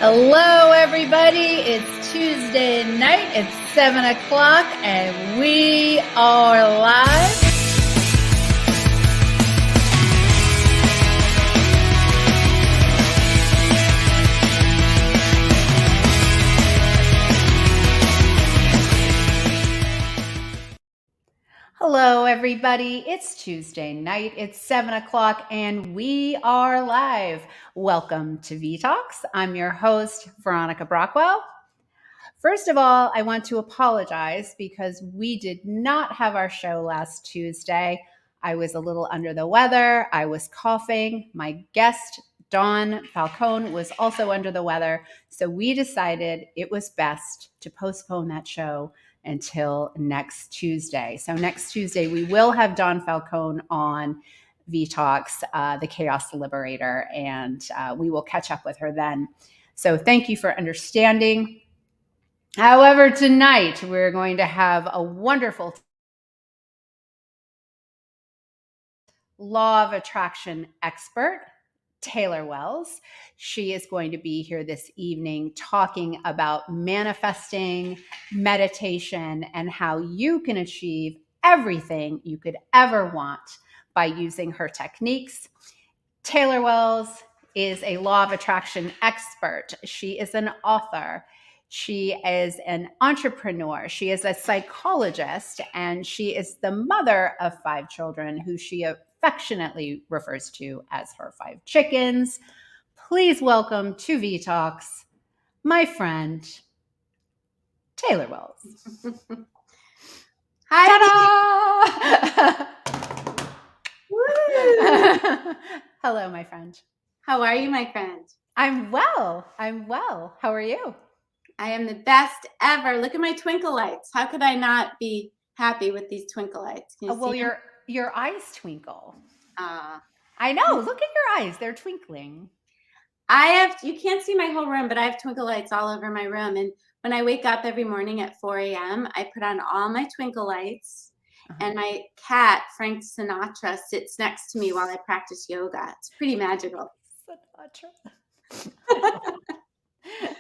Hello, everybody. It's Tuesday night. It's 7 o'clock, and we are live. Hello, everybody. It's Tuesday night. It's 7 o'clock, and we are live. Welcome to V-Talks. I'm your host, Veronica Brockwell. First of all, I want to apologize because we did not have our show last Tuesday. I was a little under the weather. I was coughing. My guest, Dawn Falcone, was also under the weather. So we decided it was best to postpone that show until next Tuesday. So next Tuesday, we will have Dawn Falcone on V-Talks, the Chaos Liberator, and we will catch up with her then. So thank you for understanding. However, tonight we're going to have a wonderful law of attraction expert, Taylor Wells. She is going to be here this evening talking about manifesting, meditation, and how you can achieve everything you could ever want by using her techniques. Taylor Wells is a law of attraction expert. She is an author. She is an entrepreneur. She is a psychologist, and she is the mother of 5 children who she affectionately refers to as her 5 chickens. Please welcome to V-Talks, my friend, Taylor Wells. Hi. Hello, my friend. How are you, my friend? I'm well. How are you? I am the best ever. Look at my twinkle lights. How could I not be happy with these twinkle lights? Can you see them? Your eyes twinkle. I know. Look at your eyes. They're twinkling. You can't see my whole room, but I have twinkle lights all over my room. And when I wake up every morning at 4 a.m., I put on all my twinkle lights. And my cat, Frank Sinatra, sits next to me while I practice yoga. It's pretty magical. Sinatra.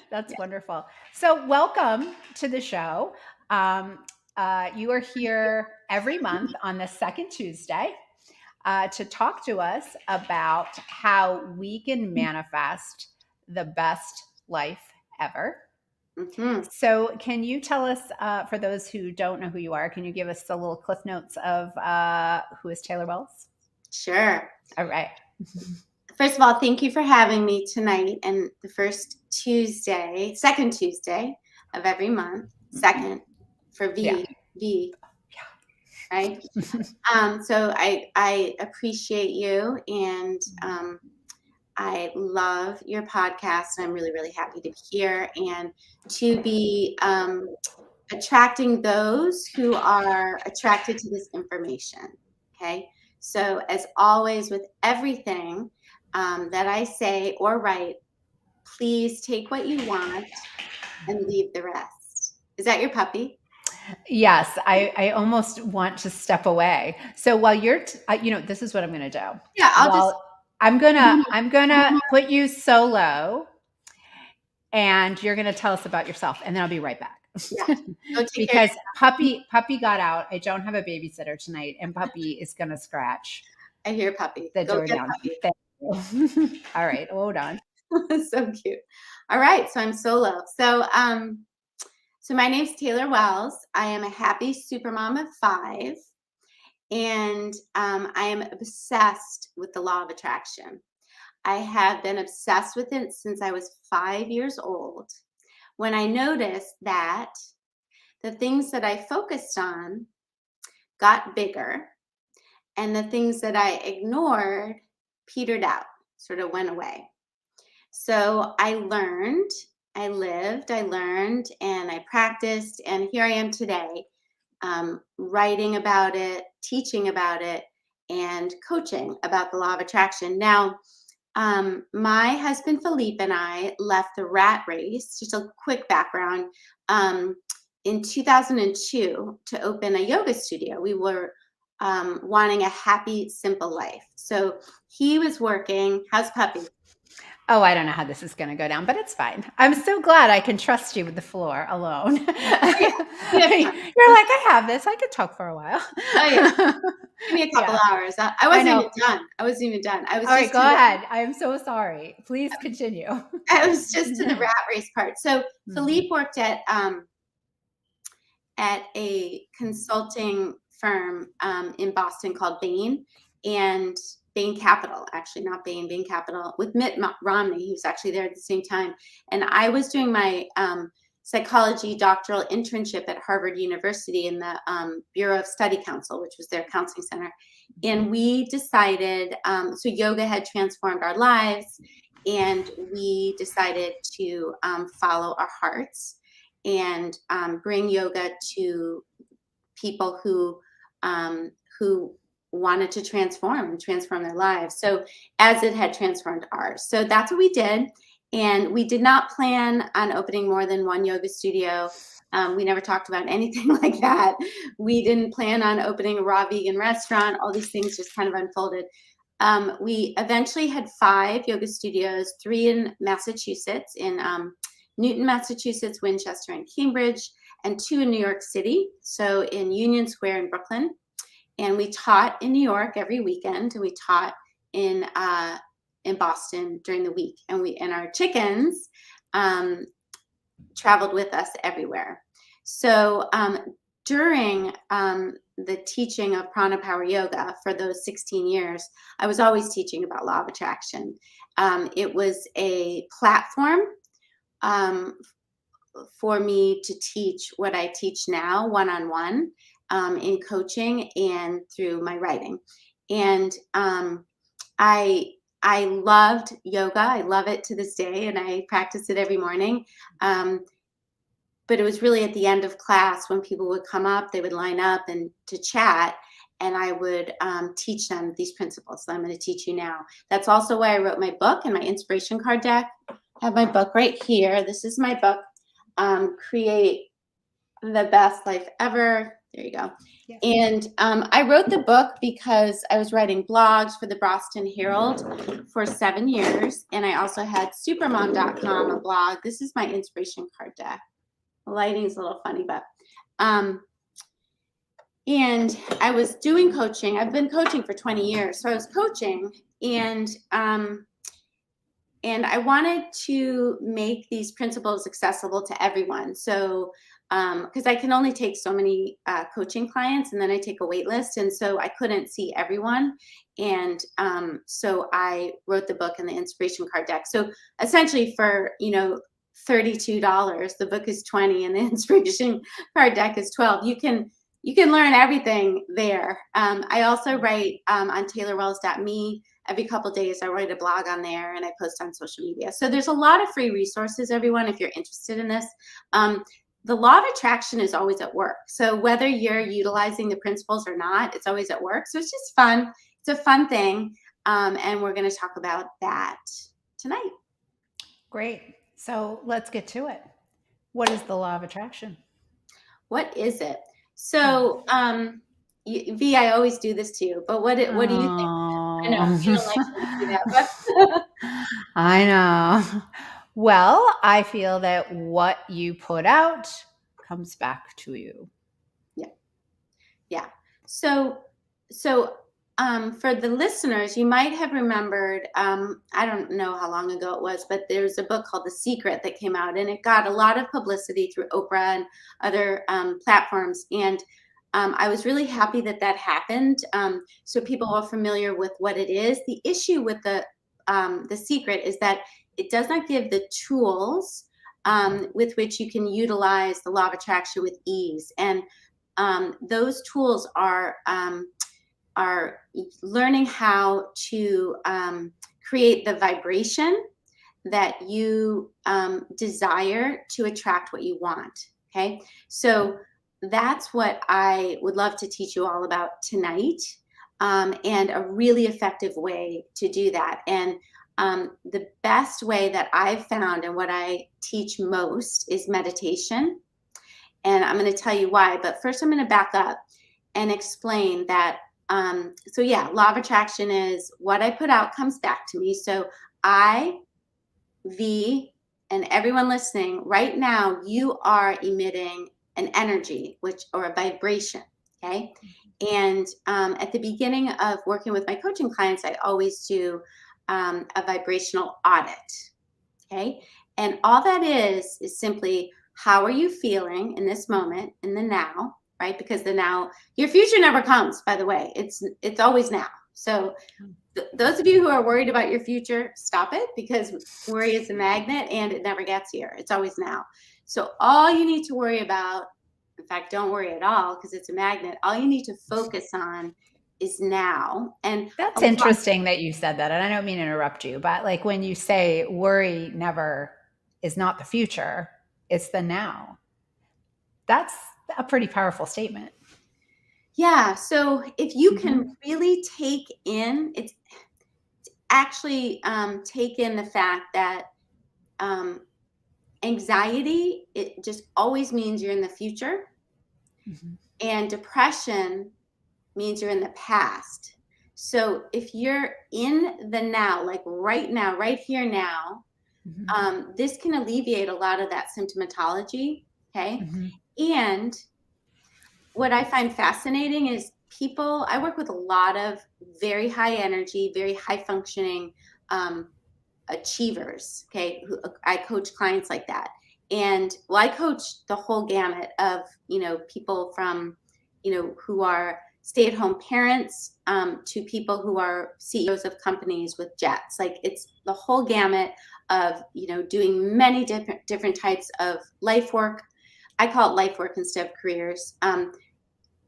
That's wonderful. So welcome to the show. You are here every month on the second Tuesday to talk to us about how we can manifest the best life ever. Mm-hmm. So can you tell us, for those who don't know who you are, can you give us a little cliff notes of who is Taylor Wells? Sure. All right. First of all, thank you for having me tonight and the second Tuesday of every month, second for V, right? So I appreciate you, and I love your podcast. I'm really, really happy to be here and to be attracting those who are attracted to this information, okay? So as always with everything that I say or write, please take what you want and leave the rest. Is that your puppy? Yes, I almost want to step away. So while you're, this is what I'm going to do. Yeah, I'm gonna put you solo, and you're gonna tell us about yourself, and then I'll be right back. Yeah. Because puppy got out. I don't have a babysitter tonight, and puppy is gonna scratch. I hear puppy. The door down. All right, hold on. So cute. All right, so I'm solo. So my name's Taylor Wells. I am a happy supermom of 5. And I am obsessed with the law of attraction. I have been obsessed with it since I was 5 years old, when I noticed that the things that I focused on got bigger, and the things that I ignored petered out, sort of went away. So I learned, I lived, I learned, and I practiced, and here I am today. Writing about it, teaching about it, and coaching about the law of attraction. Now, my husband Philippe and I left the rat race, just a quick background, in 2002 to open a yoga studio. We were wanting a happy, simple life. So he was working. How's puppy? Oh, I don't know how this is going to go down, but it's fine. I'm so glad I can trust you with the floor alone. Oh, yeah. We have You're fun. like, I have this. I could talk for a while. Oh, yeah. Give me a couple Yeah, hours. I I wasn't even know. done. I wasn't even done. I was All right, just go in the ahead. I'm so sorry. Please continue. I was just in the rat race part. So Mhm. Philippe worked at a consulting firm in Boston called Bain and Bain Capital, actually not Bain, Bain Capital with Mitt Romney, who's actually there at the same time. And I was doing my psychology doctoral internship at Harvard University in the Bureau of Study Council, which was their counseling center. And we decided, so yoga had transformed our lives, and we decided to follow our hearts and bring yoga to people who wanted to transform their lives. So as it had transformed ours. So that's what we did. And we did not plan on opening more than one yoga studio. We never talked about anything like that. We didn't plan on opening a raw vegan restaurant. All these things just kind of unfolded. We eventually had 5 yoga studios, 3 in Massachusetts, in Newton, Massachusetts, Winchester, and Cambridge, and 2 in New York City, so in Union Square in Brooklyn. And we taught in New York every weekend, and we taught in Boston during the week. And our chickens traveled with us everywhere. So during the teaching of prana power yoga for those 16 years, I was always teaching about law of attraction. It was a platform for me to teach what I teach now one-on-one in coaching and through my writing. And I loved yoga. I love it to this day, and I practice it every morning. But it was really at the end of class when people would come up, they would line up and to chat, and I would teach them these principles that I'm going to teach you now. That's also why I wrote my book and my inspiration card deck. I have my book right here. This is my book, Create the Best Life Ever. There you go. Yeah. And I wrote the book because I was writing blogs for the Boston Herald for 7 years. And I also had supermom.com, a blog. This is my inspiration card deck. The lighting is a little funny, but and I was doing coaching. I've been coaching for 20 years. So I was coaching, and I wanted to make these principles accessible to everyone. So because I can only take so many coaching clients, and then I take a wait list, and so I couldn't see everyone. And so I wrote the book and the inspiration card deck. So essentially for, $32, the book is $20 and the inspiration card deck is $12. You can learn everything there. I also write on taylorwells.me. Every couple of days I write a blog on there, and I post on social media. So there's a lot of free resources, everyone, if you're interested in this. The law of attraction is always at work. So whether you're utilizing the principles or not, it's always at work. So it's just fun. It's a fun thing. And we're going to talk about that tonight. Great. So let's get to it. What is the law of attraction? What is it? So, V, I always do this to you, but what do you think? I know you don't like when I do that, but I know. Well, I feel that what you put out comes back to you. Yeah. So for the listeners, you might have remembered, I don't know how long ago it was, but there's a book called The Secret that came out, and it got a lot of publicity through Oprah and other platforms. And I was really happy that happened. So people are familiar with what it is. The issue with the Secret is that it does not give the tools with which you can utilize the law of attraction with ease. And those tools are learning how to create the vibration that you desire to attract what you want. Okay, so that's what I would love to teach you all about tonight, and a really effective way to do that. And the best way that I've found, and what I teach most, is meditation. And I'm going to tell you why. But first, I'm going to back up and explain that. So yeah, law of attraction is what I put out comes back to me. So I V, and everyone listening, right now, you are emitting an energy, or a vibration, okay? And at the beginning of working with my coaching clients, I always do a vibrational audit, okay? And all that is simply, how are you feeling in this moment, in the now, right? Because the now, your future never comes, by the way. It's always now. So those of you who are worried about your future, stop it, because worry is a magnet and it never gets here. It's always now. So all you need to worry about, in fact, don't worry at all, because it's a magnet. All you need to focus on is now. And That's interesting that you said that. And I don't mean to interrupt you, but like when you say worry never is not the future, it's the now. That's a pretty powerful statement. Yeah. So if you can really take in, it's actually take in the fact that anxiety, it just always means you're in the future. And depression means you're in the past. So if you're in the now, like right now, right here now, this can alleviate a lot of that symptomatology, okay? And what I find fascinating is I work with a lot of very high energy, very high functioning achievers, okay? I coach clients like that. And I coach the whole gamut of, people from, who are stay-at-home parents to people who are CEOs of companies with jets. Like, it's the whole gamut of, doing many different types of life work. I call it life work instead of careers.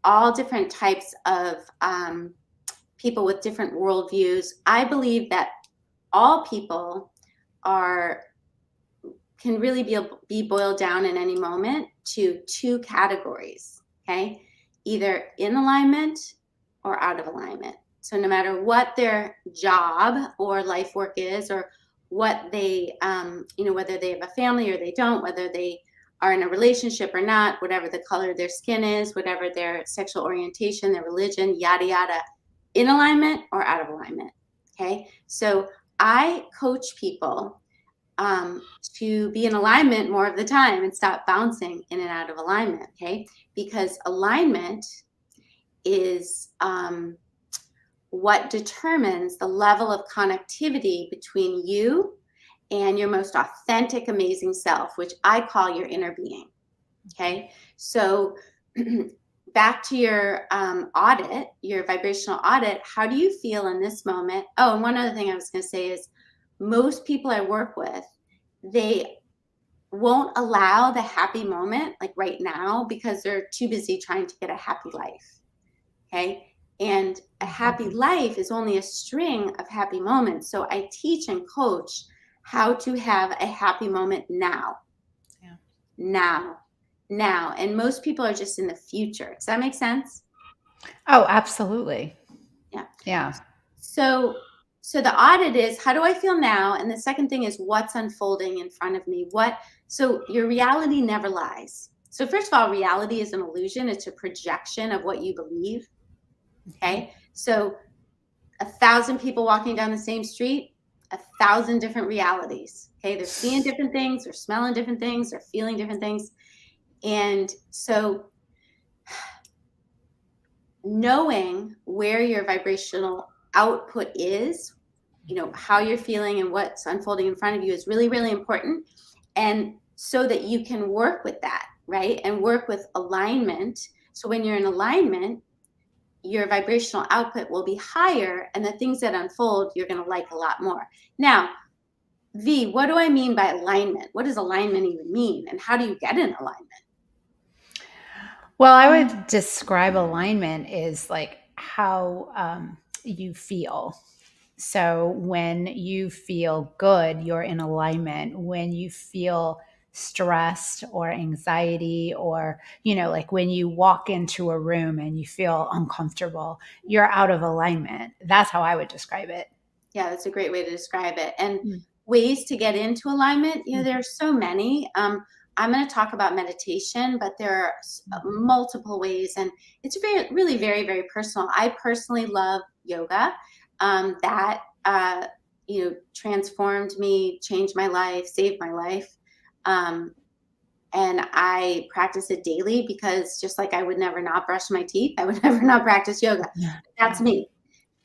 All different types of people with different worldviews. I believe that all people can really be boiled down in any moment to two categories, okay? Either in alignment or out of alignment. So no matter what their job or life work is, or what they, whether they have a family or they don't, whether they are in a relationship or not, whatever the color of their skin is, whatever their sexual orientation, their religion, yada, yada, in alignment or out of alignment, okay? So I coach people to be in alignment more of the time and stop bouncing in and out of alignment, okay? Because alignment is what determines the level of connectivity between you and your most authentic, amazing self, which I call your inner being, okay? So back to your audit, your vibrational audit, how do you feel in this moment? Oh, and one other thing I was going to say is, most people I work with, they won't allow the happy moment, like right now, because they're too busy trying to get a happy life, okay? And a happy life is only a string of happy moments. So I teach and coach how to have a happy moment now. Yeah. Now. And most people are just in the future. Does that make sense? Oh, absolutely. Yeah. So the audit is, how do I feel now? And the second thing is, what's unfolding in front of me? So your reality never lies. So first of all, reality is an illusion. It's a projection of what you believe. Okay. So 1,000 people walking down the same street, 1,000 different realities. Okay. They're seeing different things, they're smelling different things, they're feeling different things. And so knowing where your vibrational output is, how you're feeling and what's unfolding in front of you is really, really important. And so that you can work with that, right? And work with alignment. So when you're in alignment, your vibrational output will be higher, and the things that unfold, you're going to like a lot more. Now, V, what do I mean by alignment? What does alignment even mean? And how do you get in alignment? Well, I would describe alignment as like how you feel. So when you feel good, you're in alignment. When you feel stressed or anxiety, or, like when you walk into a room and you feel uncomfortable, you're out of alignment. That's how I would describe it. Yeah, that's a great way to describe it. And ways to get into alignment, there are so many. I'm going to talk about meditation, but there are multiple ways, and it's really very, very personal. I personally love yoga. That transformed me, changed my life, saved my life. And I practice it daily because just like I would never not brush my teeth, I would never not practice yoga. Yeah. That's me.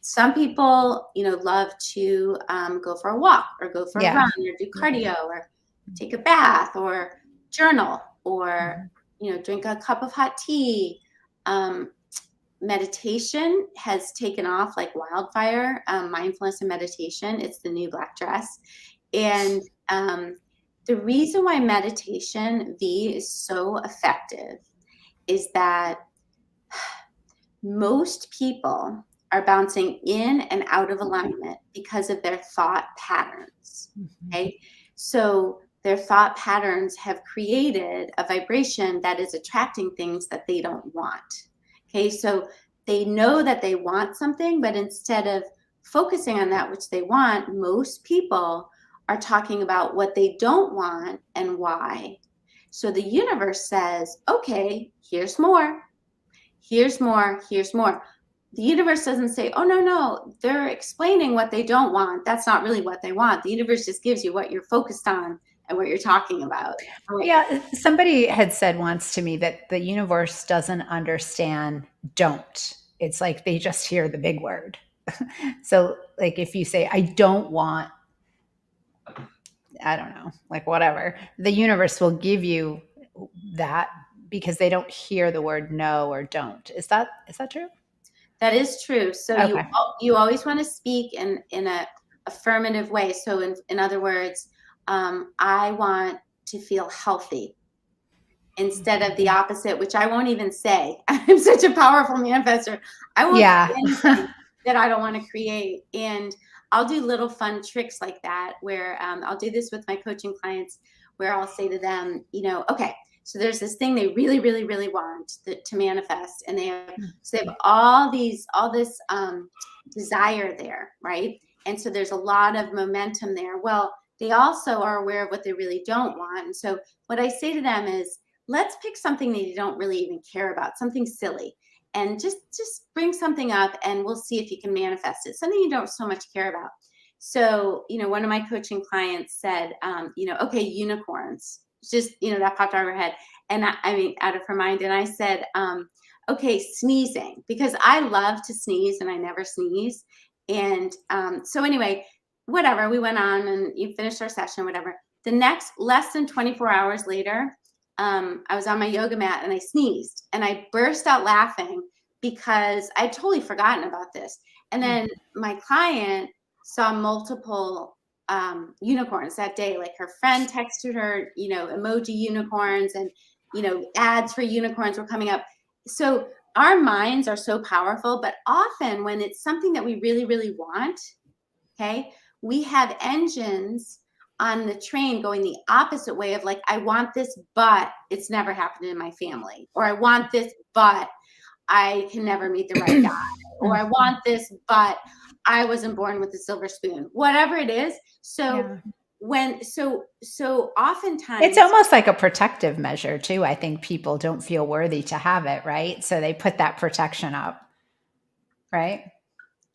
Some people, love to go for a walk or go for a Yeah. run or do cardio or take a bath or journal or, Mhm. drink a cup of hot tea. Meditation has taken off like wildfire. Mindfulness and meditation, it's the new black dress. And the reason why meditation, V, is so effective is that most people are bouncing in and out of alignment because of their thought patterns. Okay. So their thought patterns have created a vibration that is attracting things that they don't want. Okay. So they know that they want something, but instead of focusing on that which they want, most people are talking about what they don't want and why. So the universe says, okay, here's more. Here's more, here's more. The universe doesn't say, oh, no, they're explaining what they don't want. That's not really what they want. The universe just gives you what you're focused on and what you're talking about. Yeah, somebody had said once to me that the universe doesn't understand don't. It's like they just hear the big word. So, like, if you say, I don't want, I don't know, like whatever, the universe will give you that because they don't hear the word no or don't. Is that true? That is true. So Okay. you always want to speak in a affirmative way. So in other words, I want to feel healthy instead of the opposite, which I won't even say. I'm such a powerful manifestor. I won't Yeah. say anything that I don't want to create. And I'll do little fun tricks like that where I'll do this with my coaching clients where I'll say to them, okay, so there's this thing they really, really, really want to manifest. And they have all this desire there, right? And so there's a lot of momentum there. Well, they also are aware of what they really don't want. And so what I say to them is, let's pick something that you don't really even care about, something silly, and just bring something up and we'll see if you can manifest it, something you don't so much care about. So one of my coaching clients said, okay, unicorns, just that popped out of her head, and I mean out of her mind, and I said, okay, sneezing, because I love to sneeze and I never sneeze. And so anyway, whatever, we went on and you finished our session, whatever. The next less than 24 hours later, I was on my yoga mat and I sneezed and I burst out laughing because I'd totally forgotten about this. And then my client saw multiple unicorns that day. Like her friend texted her, emoji unicorns, and, ads for unicorns were coming up. So our minds are so powerful, but often when it's something that we really, really want, okay, we have engines on the train going the opposite way of like, I want this, but it's never happened in my family. Or I want this, but I can never meet the right guy. Or I want this, but I wasn't born with a silver spoon. Whatever it is. So so oftentimes It's almost like a protective measure too. I think people don't feel worthy to have it, right? So they put that protection up, right?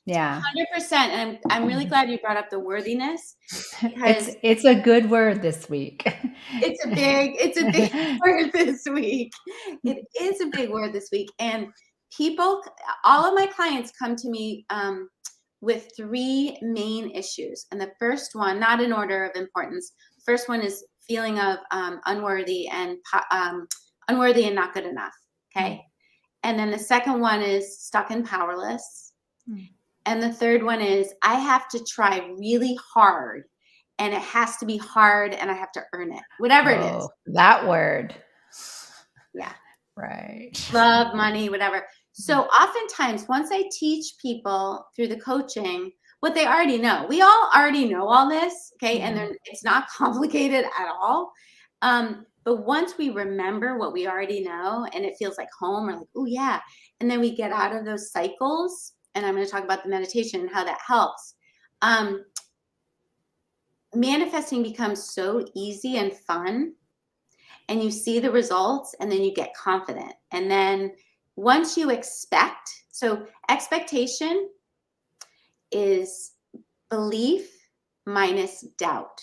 Yeah. 100%. And I'm really glad you brought up the worthiness, because It's a good word this week. it's a big word this week. It is a big word this week. And people, all of my clients come to me with three main issues. And the first one, not in order of importance, first one is feeling of unworthy and not good enough. Okay. And then the second one is stuck and powerless. And the third one is I have to try really hard, and it has to be hard, and I have to earn it, whatever it is. That word. Yeah. Right. Love, money, whatever. So oftentimes, once I teach people through the coaching what they already know, we all already know all this, okay? And then it's not complicated at all. But once we remember what we already know and it feels like home, we're like, oh yeah. And then we get out of those cycles. And I'm going to talk about the meditation and how that helps. Manifesting becomes so easy and fun, and you see the results, and then you get confident. And then once you expect, so expectation is belief minus doubt.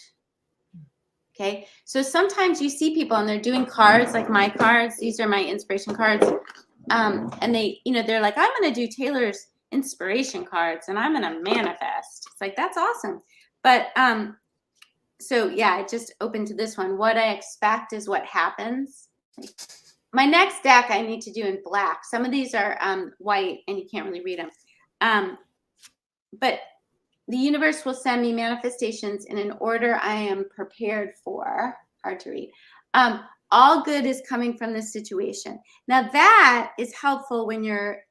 Okay, so sometimes you see people and they're doing cards like my cards. These are my inspiration cards. And they, they're like, I'm going to do Taylor's inspiration cards and I'm going to manifest. It's like, that's awesome. But so yeah, I just opened to this one. What I expect is what happens. My next deck I need to do in black. Some of these are white and you can't really read them. But the universe will send me manifestations in an order I am prepared for. Hard to read. All good is coming from this situation. Now that is helpful when you're,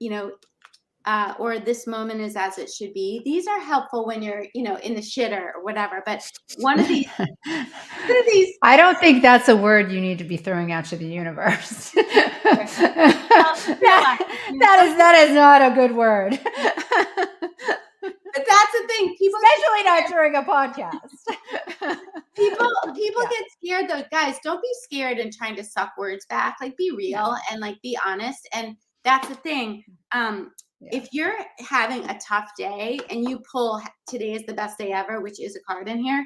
or this moment is as it should be. These are helpful when you're, in the shitter or whatever. But one of these, I don't think that's a word you need to be throwing out to the universe. That is not a good word. But that's the thing. People, especially not during a podcast. people get scared though. Guys, don't be scared and trying to suck words back. Like, be real and like be honest. And that's the thing. If you're having a tough day and you pull today is the best day ever, which is a card in here,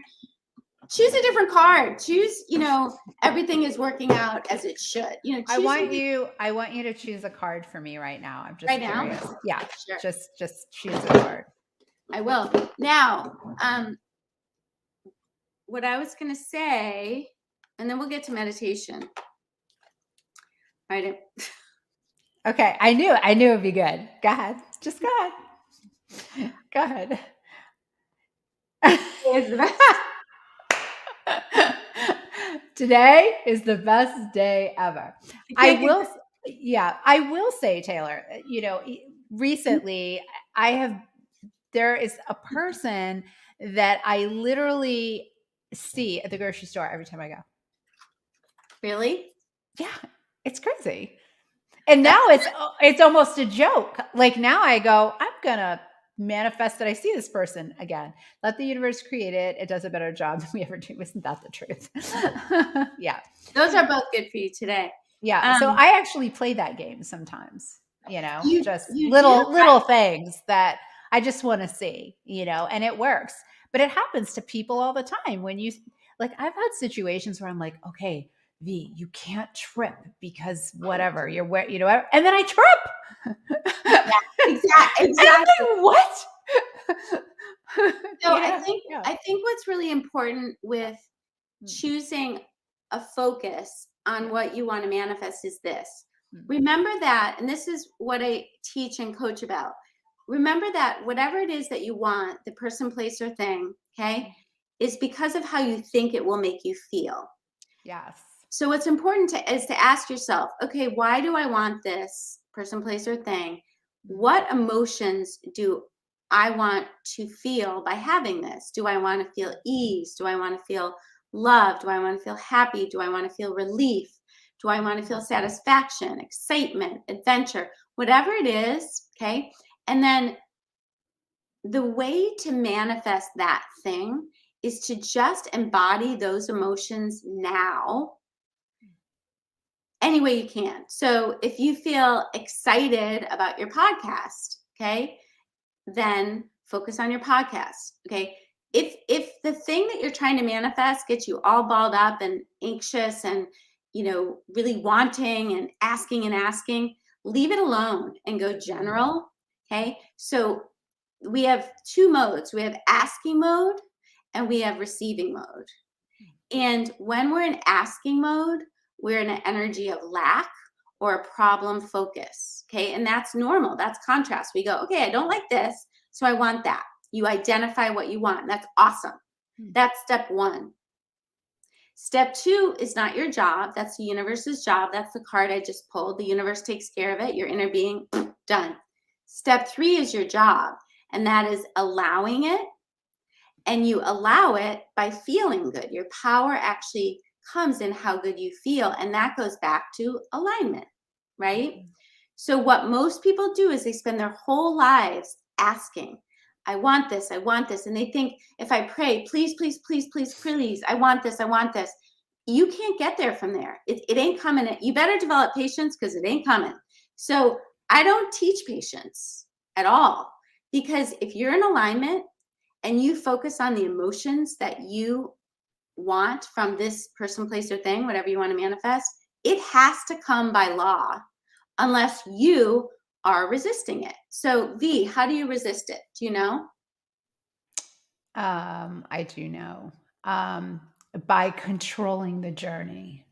choose a different card. Choose, everything is working out as it should. I want you to choose a card for me right now. I'm just right curious. now. Yeah, sure. Just choose a card. I will. Now, what I was going to say, and then we'll get to meditation. All right. Okay. I knew it'd be good. Go ahead. Just go ahead. Go ahead. Today is the best day ever. I will say, Taylor, recently there is a person that I literally see at the grocery store every time I go. Really? Yeah, it's crazy. And now it's almost a joke. Like now I go, I'm going to manifest that I see this person again. Let the universe create it. It does a better job than we ever do. Isn't that the truth? Yeah. Those are both good for you today. Yeah. So I actually play that game sometimes, you little things that I just want to see, and it works. But it happens to people all the time when I've had situations where I'm like, okay, V, you can't trip because whatever you're where, and then I trip. Yeah, exactly. And I'm like, what? So I think what's really important with choosing a focus on what you want to manifest is this. Remember that, and this is what I teach and coach about. Remember that whatever it is that you want, the person, place, or thing, okay, is because of how you think it will make you feel. Yes. So what's important is to ask yourself, okay, why do I want this person, place, or thing? What emotions do I want to feel by having this? Do I want to feel ease? Do I want to feel love? Do I want to feel happy? Do I want to feel relief? Do I want to feel satisfaction, excitement, adventure, whatever it is, okay? And then the way to manifest that thing is to just embody those emotions now any way you can. So if you feel excited about your podcast, okay, then focus on your podcast, okay? If the thing that you're trying to manifest gets you all balled up and anxious and, really wanting and asking, leave it alone and go general, okay? So we have two modes. We have asking mode and we have receiving mode. And when we're in asking mode, we're in an energy of lack or a problem focus, okay? And that's normal. That's contrast. We go, okay, I don't like this, so I want that. You identify what you want. That's awesome. That's step one. Step two is not your job. That's the universe's job. That's the card I just pulled. The universe takes care of it. Your inner being, done. Step three is your job, and that is allowing it. And you allow it by feeling good. Your power actually comes in how good you feel. And that goes back to alignment, right? So what most people do is they spend their whole lives asking, I want this, I want this. And they think if I pray, please, please, please, please, please, I want this, I want this. You can't get there from there. It ain't coming. You better develop patience because it ain't coming. So I don't teach patience at all, because if you're in alignment and you focus on the emotions that you want from this person, place, or thing, whatever you want to manifest, it has to come by law unless you are resisting it. So V, how do you resist it? Do you know? I do know. By controlling the journey.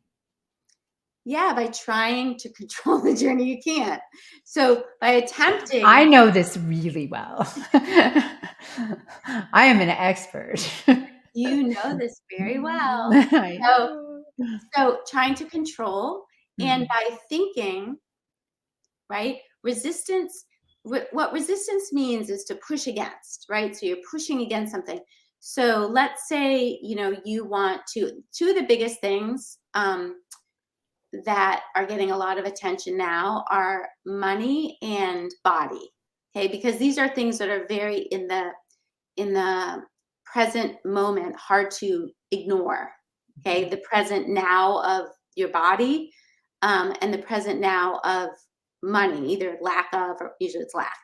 Yeah, by trying to control the journey, you can't. So by attempting. I know this really well. I am an expert. You know this very well. I So, know. so trying to control, and Mhm. by thinking, right? Resistance, what resistance means is to push against, right? So you're pushing against something. So let's say, you want two of the biggest things that are getting a lot of attention now are money and body. Okay, because these are things that are very in the present moment, hard to ignore. Okay, the present now of your body, and the present now of money, either lack of, or usually it's lack.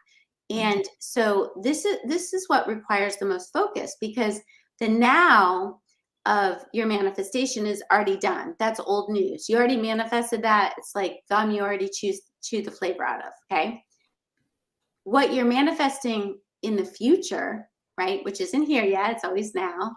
And so this is what requires the most focus, because the now of your manifestation is already done. That's old news. You already manifested that. It's like gum you already chew the flavor out of. Okay. What you're manifesting in the future, right, which isn't here yet, it's always now,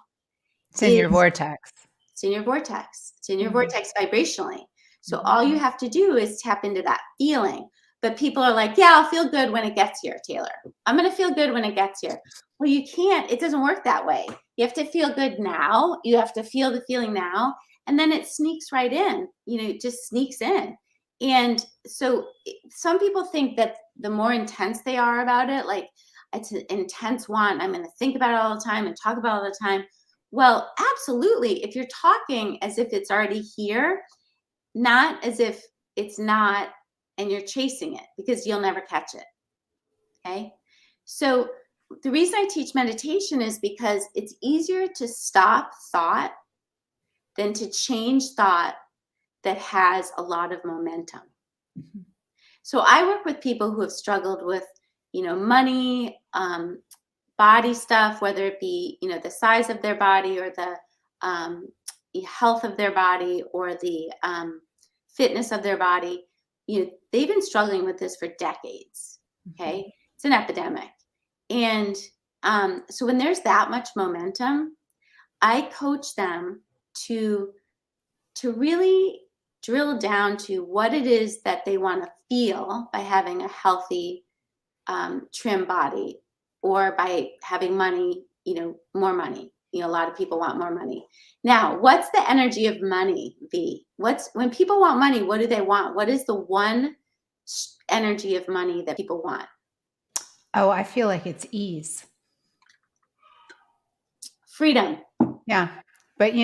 It's in is your vortex. it's in your vortex. It's in your Mhm. vortex vibrationally. So Mhm. all you have to do is tap into that feeling. But people are like, yeah, I'll feel good when it gets here, Taylor. I'm going to feel good when it gets here. Well, you can't. It doesn't work that way. You have to feel good now. You have to feel the feeling now. And then it sneaks right in. It just sneaks in. And so some people think that the more intense they are about it, like it's an intense want, I'm going to think about it all the time and talk about it all the time. Well, absolutely. If you're talking as if it's already here, not as if it's not, and you're chasing it, because you'll never catch it. Okay. So the reason I teach meditation is because it's easier to stop thought than to change thought that has a lot of momentum. Mhm. So I work with people who have struggled with, money, body stuff, whether it be, the size of their body, or um, the health of their body, or the fitness of their body. They've been struggling with this for decades. Okay. It's an epidemic. And so when there's that much momentum, I coach them to really drill down to what it is that they want to feel by having a healthy, trim body, or by having money, more money. A lot of people want more money. Now, what's the energy of money, V? When people want money, what do they want? What is the one energy of money that people want? Oh, I feel like it's ease. Freedom. Yeah. But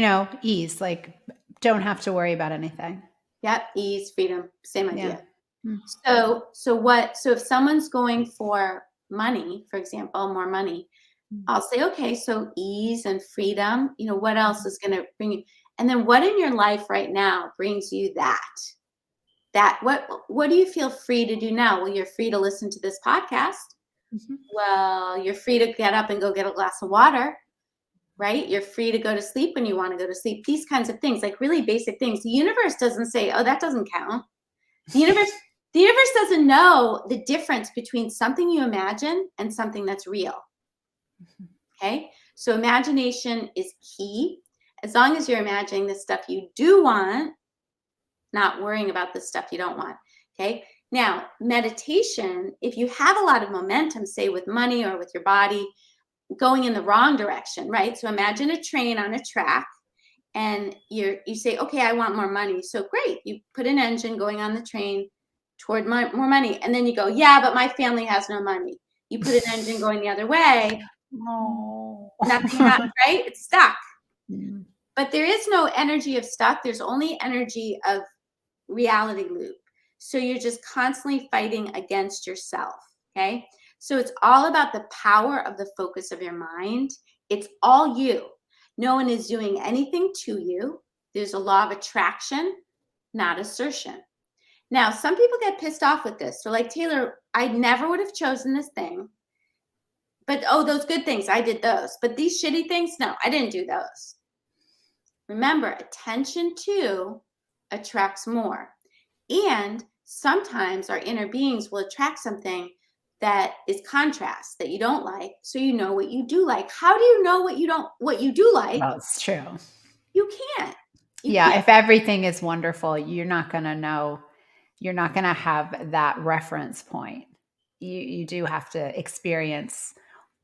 ease, like don't have to worry about anything. Yep, ease, freedom, same Yeah. idea. Mm. So if someone's going for money, for example, more money, I'll say, okay, so ease and freedom, what else is going to bring you? And then what in your life right now brings you that what do you feel free to do now? Well, you're free to listen to this podcast. Mhm. Well, you're free to get up and go get a glass of water, right? You're free to go to sleep when you want to go to sleep. These kinds of things, like really basic things. The universe doesn't say, oh, that doesn't count. The universe doesn't know the difference between something you imagine and something that's real. Okay. So imagination is key. As long as you're imagining the stuff you do want, not worrying about the stuff you don't want. Okay. Now, meditation, if you have a lot of momentum, say with money or with your body going in the wrong direction, right? So imagine a train on a track, and you say, okay, I want more money. So great. You put an engine going on the train toward more money. And then you go, yeah, but my family has no money. You put an engine going the other way. Oh. Nothing happens, right? It's stuck. Mm. But there is no energy of stuck. There's only energy of reality loop. So you're just constantly fighting against yourself. Okay. So it's all about the power of the focus of your mind. It's all you. No one is doing anything to you. There's a law of attraction, not assertion. Now, some people get pissed off with this. So, like, Taylor, I never would have chosen this thing, But, oh, those good things, I did those. But these shitty things, no, I didn't do those. Remember, attention to attracts more. And sometimes our inner beings will attract something that is contrast that you don't like, so you know what you do like. How do you know what you do like? Well, it's true. You can't. Yeah, if everything is wonderful, you're not going to know. You're not going to have that reference point. You do have to experience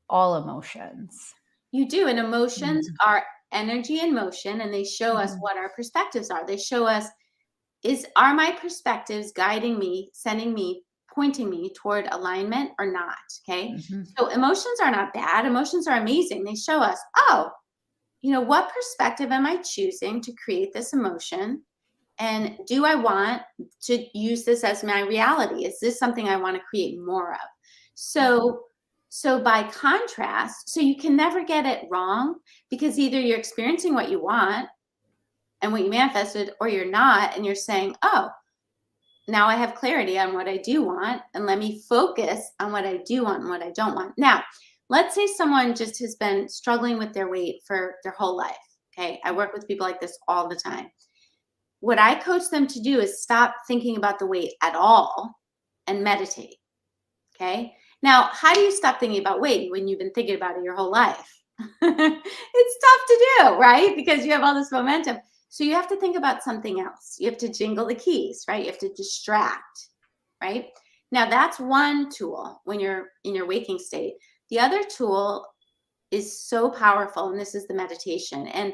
all emotions. You do, and emotions are energy in motion, and they show us what our perspectives are. They show us, are my perspectives guiding me, sending me, pointing me toward alignment or not? Okay. So emotions are not bad. Emotions are amazing. They show us, oh, what perspective am I choosing to create this emotion? And do I want to use this as my reality? Is this something I want to create more of? So by contrast, so you can never get it wrong, because either you're experiencing what you want and what you manifested, or you're not, and you're saying, oh, now I have clarity on what I do want, and let me focus on what I do want and what I don't want. Now, let's say someone just has been struggling with their weight for their whole life. Okay. I work with people like this all the time. What I coach them to do is stop thinking about the weight at all and meditate. Okay. Now, how do you stop thinking about weight when you've been thinking about it your whole life? It's tough to do, right? Because you have all this momentum. So you have to think about something else. You have to jingle the keys, right? You have to distract, right? Now, that's one tool when you're in your waking state. The other tool is so powerful, and this is the meditation. And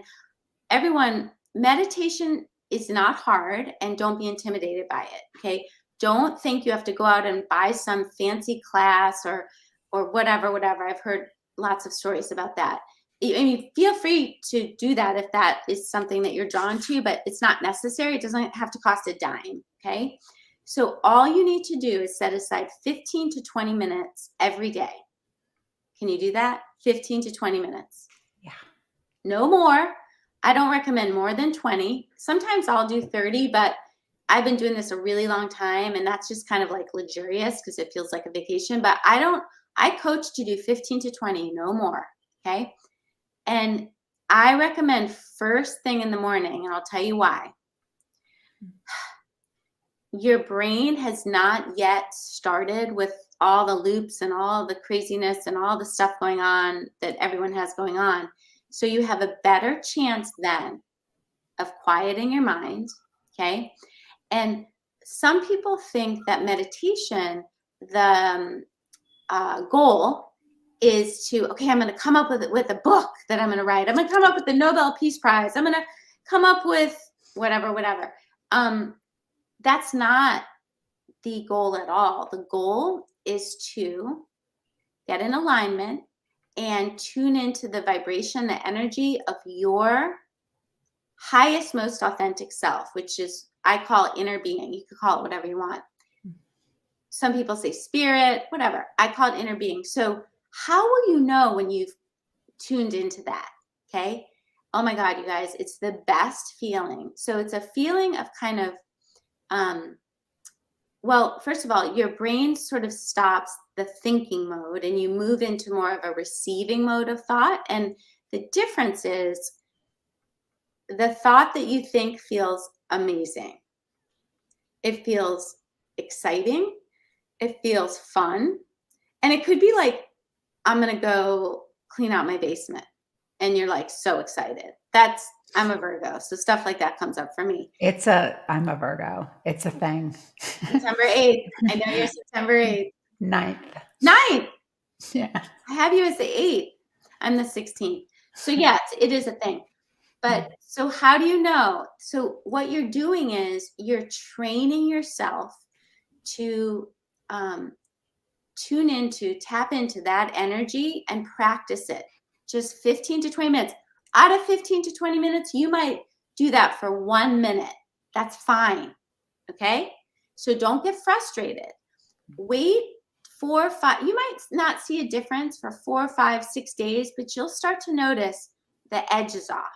everyone, meditation is not hard, and don't be intimidated by it, okay? Don't think you have to go out and buy some fancy class or whatever. I've heard lots of stories about that. I mean, feel free to do that if that is something that you're drawn to, but it's not necessary. It doesn't have to cost a dime, okay? So all you need to do is set aside 15 to 20 minutes every day. Can you do that? 15 to 20 minutes. Yeah. No more. I don't recommend more than 20. Sometimes I'll do 30, but I've been doing this a really long time, and that's just kind of like luxurious because it feels like a vacation. But I coach to do 15 to 20, no more, okay? And I recommend first thing in the morning, and I'll tell you why. Your brain has not yet started with all the loops and all the craziness and all the stuff going on that everyone has going on. So you have a better chance then of quieting your mind, okay? And some people think that meditation, the goal is to, okay, I'm going to come up with a book that I'm going to write. I'm going to come up with the Nobel Peace Prize. I'm going to come up with whatever. That's not the goal at all. The goal is to get in alignment and tune into the vibration, the energy of your highest, most authentic self, which is, I call inner being. You could call it whatever you want. Some people say spirit, whatever. I call it inner being. So how will you know when you've tuned into that? Okay. Oh my God, you guys, it's the best feeling. So it's a feeling of kind of, well, first of all, your brain sort of stops the thinking mode and you move into more of a receiving mode of thought. And the difference is the thought that you think feels amazing. It feels exciting. It feels fun. And it could be like, I'm going to go clean out my basement. And you're like so excited. I'm a Virgo. So stuff like that comes up for me. I'm a Virgo. It's a thing. September 8th. I know you're September 8th. 9th. Yeah. I have you as the 8th. I'm the 16th. So yes, it is a thing. But so how do you know? So what you're doing is you're training yourself to tap into that energy and practice it. Just 15 to 20 minutes. Out of 15 to 20 minutes, you might do that for 1 minute. That's fine. Okay? So don't get frustrated. Wait 4 or 5. You might not see a difference for 4, 5, 6 days, but you'll start to notice the edges off.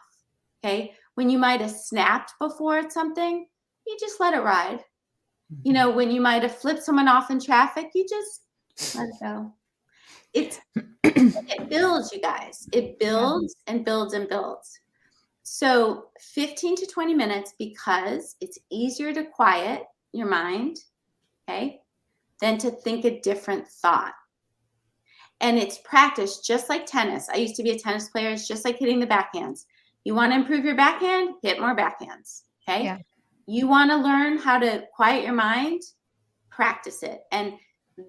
Okay? When you might have snapped before at something, you just let it ride. You know, when you might have flipped someone off in traffic, you just let it go. it builds, you guys. It builds and builds and builds. So 15 to 20 minutes, because it's easier to quiet your mind, okay, than to think a different thought. And it's practice, just like tennis. I used to be a tennis player. It's just like hitting the backhands. You want to improve your backhand? Hit more backhands, okay? Yeah. You want to learn how to quiet your mind? Practice it. And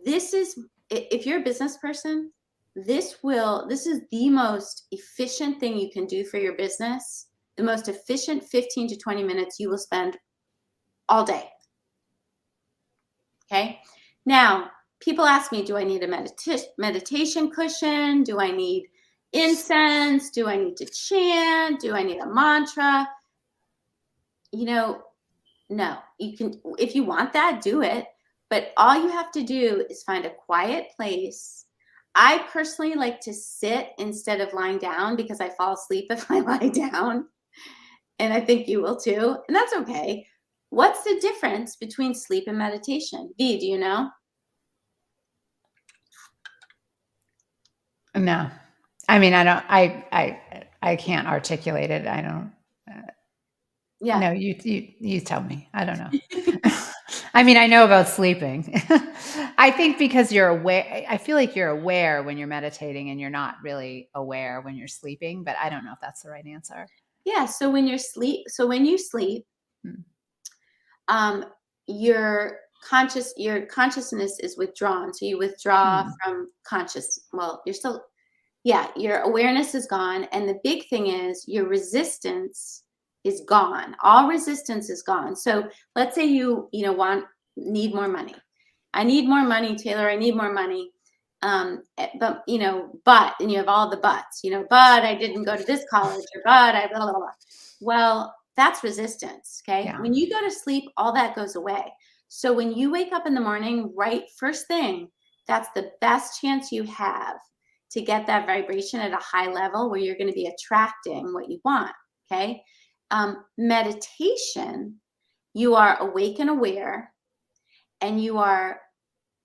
this is, if you're a business person, this is the most efficient thing you can do for your business. The most efficient 15 to 20 minutes you will spend all day. Okay. Now, people ask me, do I need a meditation cushion? Do I need incense? Do I need to chant? Do I need a mantra? No. You can, if you want that, do it. But all you have to do is find a quiet place. I personally like to sit instead of lying down because I fall asleep if I lie down. And I think you will too. And that's okay. What's the difference between sleep and meditation? V, do you know? No. I mean, I can't articulate it. I don't. Yeah. No, you tell me. I don't know. I mean, I know about sleeping. I think because you're aware, I feel like you're aware when you're meditating and you're not really aware when you're sleeping, but I don't know if that's the right answer. Yeah. So when you sleep, your consciousness is withdrawn. So you withdraw from your awareness is gone. And the big thing is your resistance is gone. All resistance is gone. So let's say you need more money. I need more money, Taylor. I need more money. But and you have all the buts, but I didn't go to this college, or but I blah, blah, blah. Well, that's resistance. Okay. Yeah. When you go to sleep, all that goes away. So when you wake up in the morning, right first thing, that's the best chance you have to get that vibration at a high level where you're going to be attracting what you want. Okay. Meditation, you are awake and aware, and you are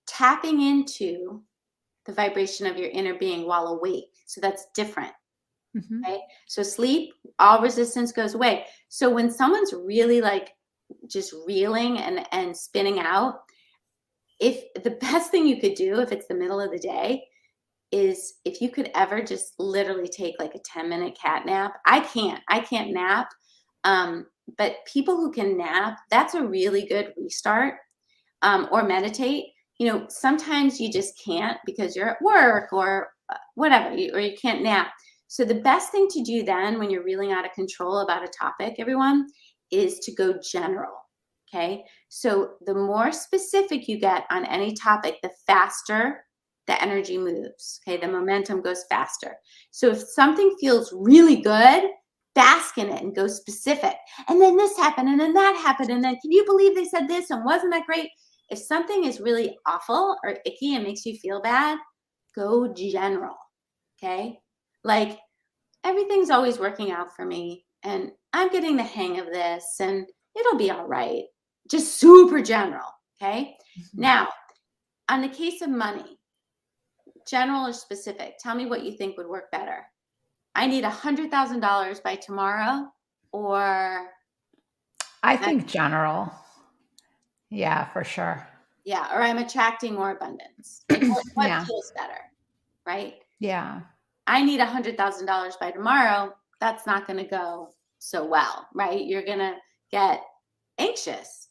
tapping into the vibration of your inner being while awake. So that's different. Okay. So sleep, all resistance goes away. So when someone's really like just reeling and spinning out, if the best thing you could do, if it's the middle of the day, is if you could ever just literally take like a 10-minute cat nap. I can't nap. But people who can nap, that's a really good restart. Or meditate. Sometimes you just can't because you're at work or whatever, or you can't nap. So the best thing to do then when you're reeling out of control about a topic, everyone, is to go general. Okay. So the more specific you get on any topic, the faster the energy moves. Okay. The momentum goes faster. So if something feels really good, bask in it and go specific. And then this happened, and then that happened. And then, can you believe they said this? And wasn't that great? If something is really awful or icky and makes you feel bad, go general. Okay. Like, everything's always working out for me, and I'm getting the hang of this, and it'll be all right. Just super general. Okay. Now, on the case of money, general or specific, tell me what you think would work better. I need $100,000 by tomorrow, or I think general. Yeah, for sure. Yeah, or I'm attracting more abundance. Like what feels better, right? Yeah. I need $100,000 by tomorrow. That's not going to go so well, right? You're going to get anxious,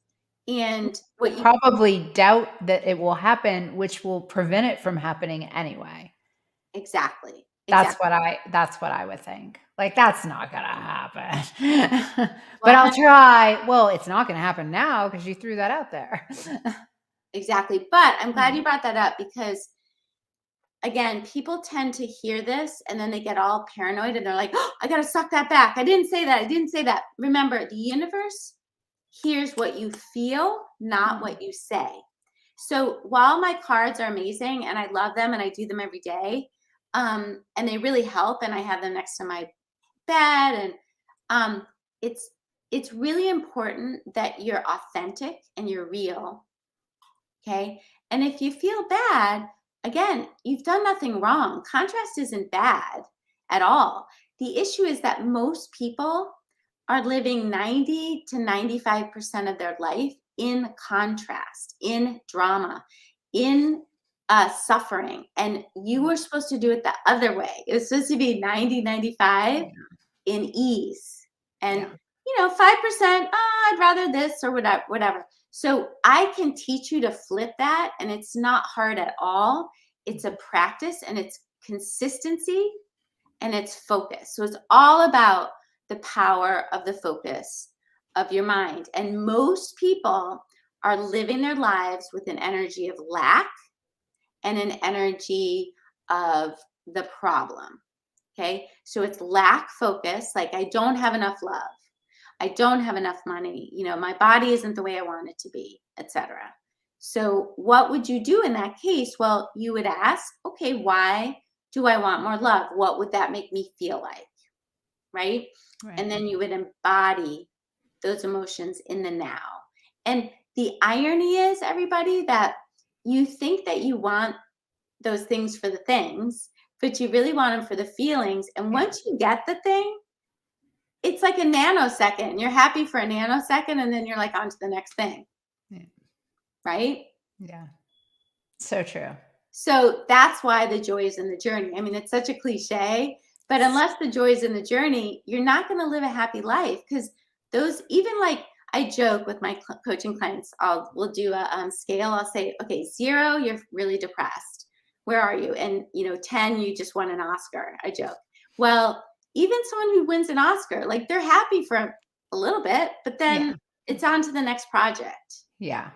and what you probably doubt that it will happen, which will prevent it from happening anyway. Exactly. That's what I would think. Like, that's not going to happen. But I'll try. Well, it's not going to happen now because you threw that out there. Exactly. But I'm glad you brought that up, because again, people tend to hear this and then they get all paranoid and they're like, oh, I got to suck that back. I didn't say that. I didn't say that. Remember, the universe hears what you feel, not what you say. So while my cards are amazing and I love them and I do them every day, and they really help, and I have them next to my bed, and it's really important that you're authentic and you're real. Okay. And if you feel bad, again, you've done nothing wrong. Contrast isn't bad at all. The issue is that most people are living 90 to 95% of their life in contrast, in drama, in suffering. And you were supposed to do it the other way. It was supposed to be 90, 95 in ease. And, 5%, I'd rather this or whatever. So I can teach you to flip that, and it's not hard at all. It's a practice, and it's consistency, and it's focus. So it's all about the power of the focus of your mind. And most people are living their lives with an energy of lack and an energy of the problem. Okay, so it's lack focus, like I don't have enough love, I don't have enough money, my body isn't the way I want it to be, etc. So what would you do in that case? Well, you would ask, okay, why do I want more love? What would that make me feel like? Right? And then you would embody those emotions in the now. And the irony is, everybody, that you think that you want those things for the things, but you really want them for the feelings. And once you get the thing, it's like a nanosecond. You're happy for a nanosecond, and then you're like on to the next thing. Right? Yeah. So true. So that's why the joy is in the journey. I mean, it's such a cliche, but unless the joy is in the journey, you're not going to live a happy life, because those, even like I joke with my coaching clients, we'll do a scale. I'll say, okay, 0, you're really depressed. Where are you? And 10, you just won an Oscar. I joke. Well, even someone who wins an Oscar, like they're happy for a little bit, but then it's on to the next project. Yeah.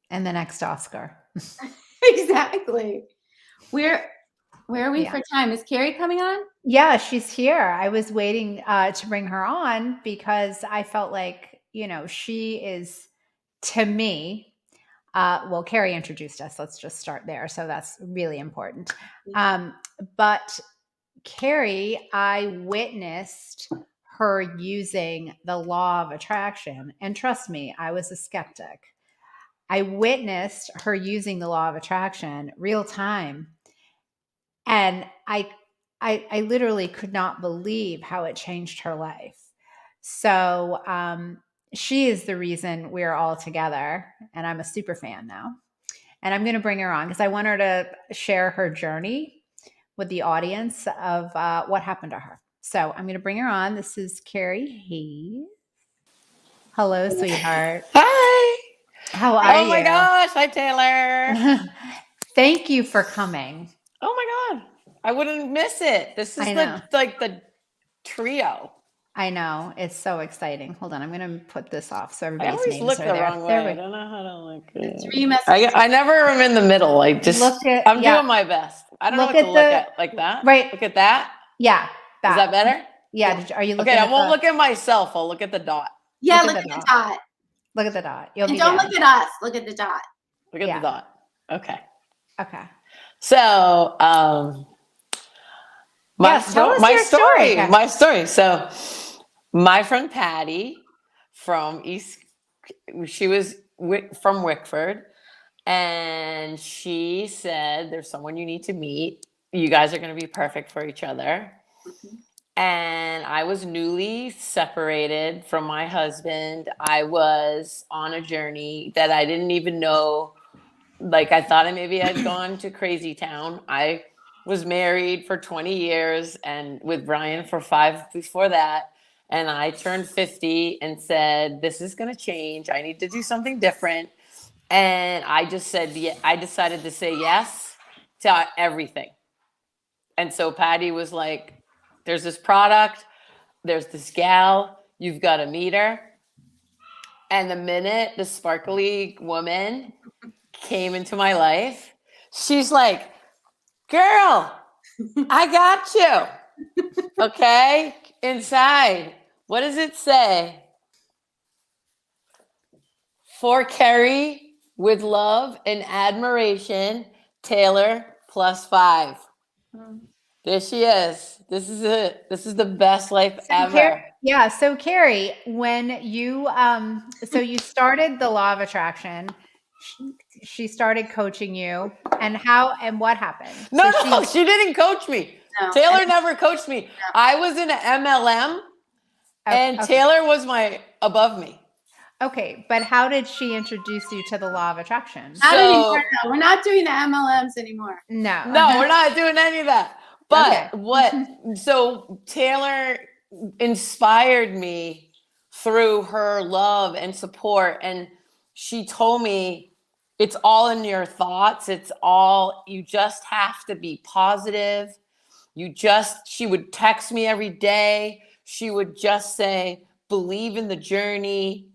And the next Oscar. Exactly. Where are we for time? Is Carrie coming on? Yeah, she's here. I was waiting to bring her on because I felt like, she is, to me, well, Carrie introduced us. Let's just start there. So that's really important. But Carrie, I witnessed her using the law of attraction. And trust me, I was a skeptic. I witnessed her using the law of attraction real time. And I literally could not believe how it changed her life. So she is the reason we're all together. And I'm a super fan now. And I'm going to bring her on because I want her to share her journey with the audience of what happened to her. So I'm going to bring her on. This is Carrie Hayes. Hello, sweetheart. Hi. How are you? Oh my gosh. Hi, Taylor. Thank you for coming. Oh my God. I wouldn't miss it. This is the trio. I know. It's so exciting. Hold on. I'm going to put this off so everybody's names I always look the wrong way. I don't know how to look. I never am in the middle. I'm doing my best. I don't know what to look at. Like that? Right. Look at that? Yeah. Is that better? Yeah. Are you looking at I won't look at myself. I'll look at the dot. Yeah, look at the dot. Look at the dot. And don't look at us. Look at the dot. Look at the dot. Okay. So, my story. So, my friend Patty from she was from Wickford, and she said, "There's someone you need to meet. You guys are going to be perfect for each other." Mm-hmm. And I was newly separated from my husband. I was on a journey that I didn't even know. Like, I thought maybe I'd gone to crazy town. I was married for 20 years and with Brian for 5 before that. And I turned 50 and said, this is going to change. I need to do something different. And I just said, I decided to say yes to everything. And so Patty was like, there's this product, there's this gal, you've got to meet her. And the minute the sparkly woman came into my life, she's like, girl, I got you. Okay? Inside, what does it say? For Carrie, with love and admiration, Taylor +5. There she is. This is it. This is the best life ever. So Carrie, when you you started the law of attraction, she started coaching you, and what happened? No, So no, she didn't coach me. No. Taylor never coached me. I was in an MLM, and Taylor was above me. Okay, but how did she introduce you to the law of attraction? We're not doing the MLMs anymore. No, we're not doing any of that. But so Taylor inspired me through her love and support. And she told me it's all in your thoughts. You just have to be positive. She would text me every day. She would just say, believe in the journey.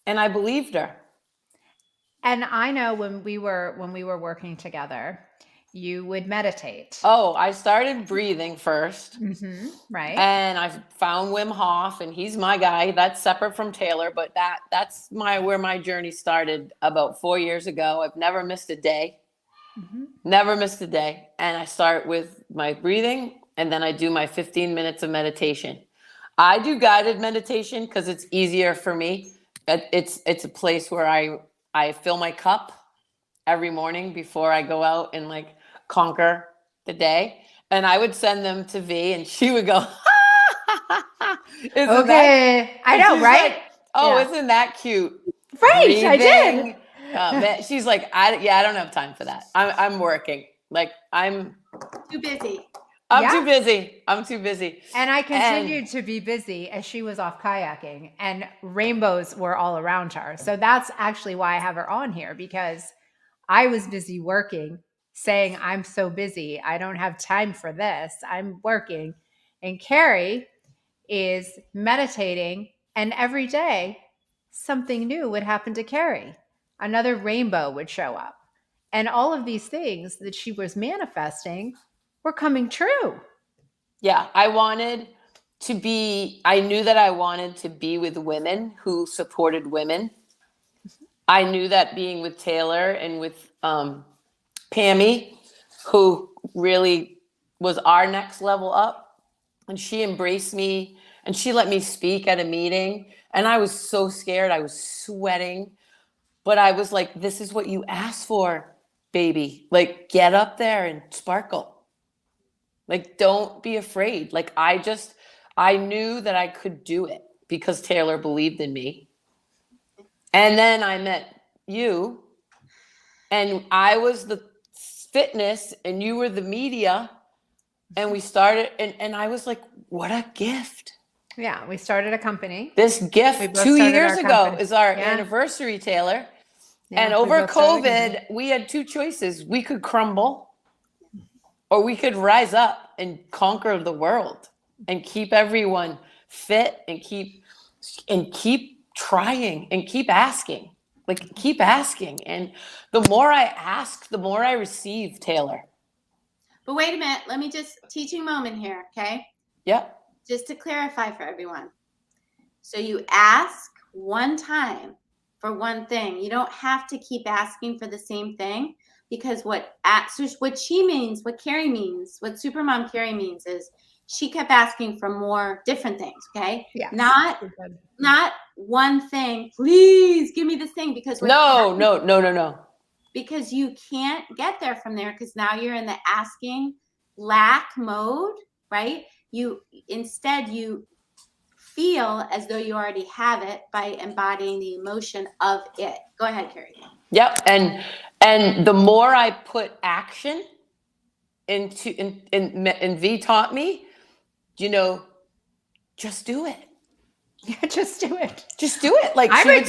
And I believed her. And I know when we were working together, you would meditate. Oh, I started breathing first. Mm-hmm, right. And I found Wim Hof, and he's my guy. That's separate from Taylor, but that's where my journey started about 4 years ago. I've never missed a day. Mm-hmm. Never missed a day. And I start with my breathing, and then I do my 15 minutes of meditation. I do guided meditation because it's easier for me. It's a place where I fill my cup every morning before I go out and like conquer the day. And I would send them to V, and she would go, okay. I know, right? Like, oh, yeah. Isn't that cute? Right, breathing. I did. She's like, I don't have time for that. I'm working. Like I'm too busy. I'm too busy. And I continued to be busy as she was off kayaking, and rainbows were all around her. So that's actually why I have her on here, because I was busy working, saying, I'm so busy. I don't have time for this. I'm working. And Carrie is meditating, and every day something new would happen to Carrie. Another rainbow would show up. And all of these things that she was manifesting were coming true. Yeah, I knew that I wanted to be with women who supported women. I knew that being with Taylor and with Pammy, who really was our next level up, and she embraced me and she let me speak at a meeting, and I was so scared. I was sweating, but I was like, this is what you asked for, baby. Like, get up there and sparkle. Like, don't be afraid. Like, I knew that I could do it because Taylor believed in me. And then I met you, and I was the fitness and you were the media, and we started, and I was like, what a gift. Yeah, we started a company. This gift 2 years ago is our anniversary, Taylor. Yeah, and over COVID, we had two choices. We could crumble, or we could rise up and conquer the world and keep everyone fit and keep trying and keep asking. Like, keep asking. And the more I ask, the more I receive, Taylor. But wait a minute. Let me just teaching moment here, okay? Yep. Just to clarify for everyone. So you ask one time for one thing. You don't have to keep asking for the same thing, because what she means, what Carrie means, what Supermom Carrie means is she kept asking for more different things, okay? Yeah. Not one thing. Please give me this thing, because no. Because you can't get there from there, because now you're in the asking lack mode, right? You feel as though you already have it by embodying the emotion of it. Go ahead, Carrie. Yep. And the more I put action into, and V taught me, just do it. Yeah, just do it. Just do it. Like, I'm a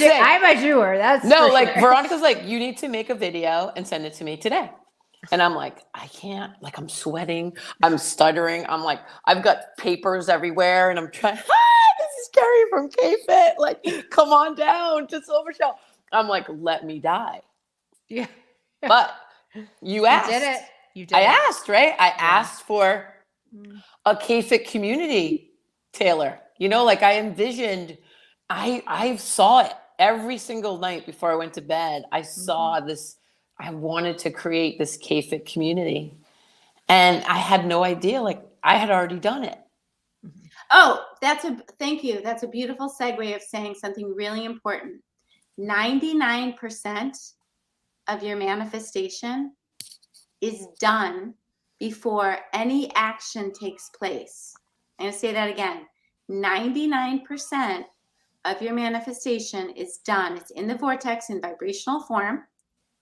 doer. That's no, like sure. Veronica's like, you need to make a video and send it to me today. And I'm like, I can't. Like, I'm sweating. I'm stuttering. I'm like, I've got papers everywhere, and I'm trying. This is Carrie from K-Fit. Like, come on down to Silver Shell. I'm like, let me die. Yeah. But you asked. You did it. You did. I asked, right? I asked for a K-Fit community, Taylor. Like, I envisioned, I saw it every single night before I went to bed. I saw this. I wanted to create this K-Fit community, and I had no idea. Like, I had already done it. Oh, thank you. That's a beautiful segue of saying something really important. 99% of your manifestation is done before any action takes place. I'm going to say that again. 99% of your manifestation is done. It's in the vortex in vibrational form.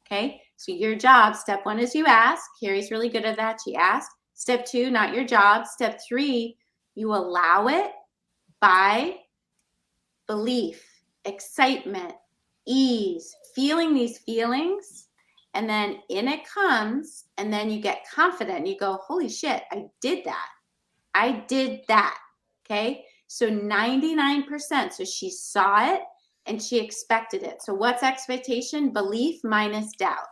Okay. So your job, step 1 is you ask. Carrie's really good at that. She asked. Step 2, not your job. Step 3, you allow it by belief, excitement, ease, feeling these feelings. And then in it comes, and then you get confident. You go, holy shit, I did that. I did that. Okay. So 99%. So she saw it and she expected it. So what's expectation? Belief minus doubt.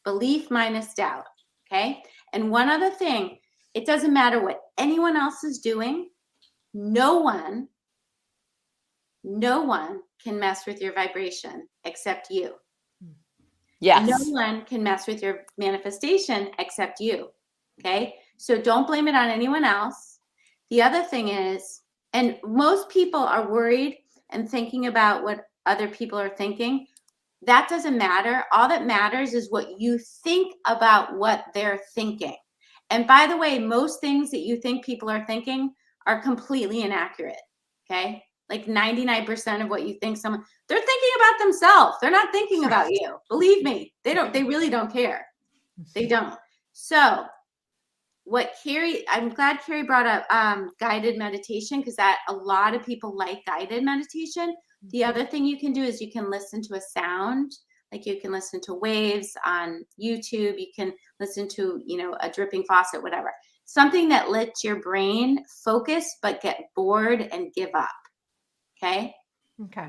Belief minus doubt. Okay. And one other thing, it doesn't matter what anyone else is doing. No one can mess with your vibration except you. Yes. No one can mess with your manifestation except you. Okay. So don't blame it on anyone else. The other thing is, and most people are worried and thinking about what other people are thinking. That doesn't matter. All that matters is what you think about what they're thinking. And by the way, most things that you think people are thinking are completely inaccurate. Okay. Like 99% of what you think they're thinking about themselves. They're not thinking about you. Believe me, they really don't care. They don't. So I'm glad Carrie brought up guided meditation, because that a lot of people like guided meditation. The other thing you can do is you can listen to a sound, like you can listen to waves on YouTube. You can listen to, a dripping faucet, whatever. Something that lets your brain focus but get bored and give up. Okay.